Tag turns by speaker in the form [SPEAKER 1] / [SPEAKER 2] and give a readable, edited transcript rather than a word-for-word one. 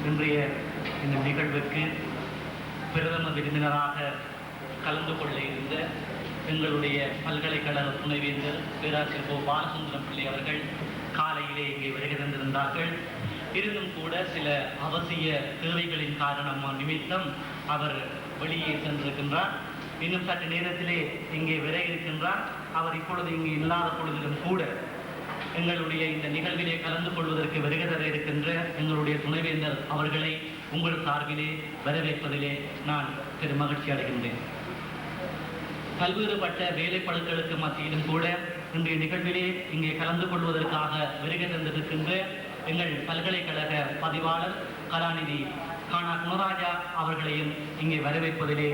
[SPEAKER 1] இன்றைய இந்த நிகழ்வுக்கு பிரதம விருந்தினராக கலந்து கொள்ள இருந்த எங்களுடைய பல்கலைக்கழக துணைவேந்தர் பேராசிரியர் பாலசுந்தரம் பிள்ளை அவர்கள் காலையிலே இங்கே வருகை தந்திருந்தார்கள். இருந்தும் கூட சில அவசிய தேவைகளின் காரணமாக நிமித்தம் அவர் வெளியே சென்றிருக்கின்றார். இன்னும் சற்று நேரத்திலே இங்கே வர இருக்கின்றார். அவர் இப்பொழுது இங்கே இல்லாத பொழுதிலும் கூட எங்களுடைய இந்த நிகழ்விலே கலந்து கொள்வதற்கு வருகை தர இருக்கின்ற எங்களுடைய துணைவேந்தர் அவர்களை உங்கள் சார்பிலே வரவேற்பதிலே நான் பெரும் மகிழ்ச்சி அடைகின்றேன். பல்வேறுபட்ட வேலைப்பளுக்களுக்கு மத்தியிலும் கூட இன்றைய நிகழ்விலே இங்கே கலந்து கொள்வதற்காக வருகை தந்திருக்கின்ற எங்கள் பல்கலைக்கழக பதிவாளர் கலாநிதி கானா குணராஜா அவர்களையும் இங்கே வரவேற்பதிலே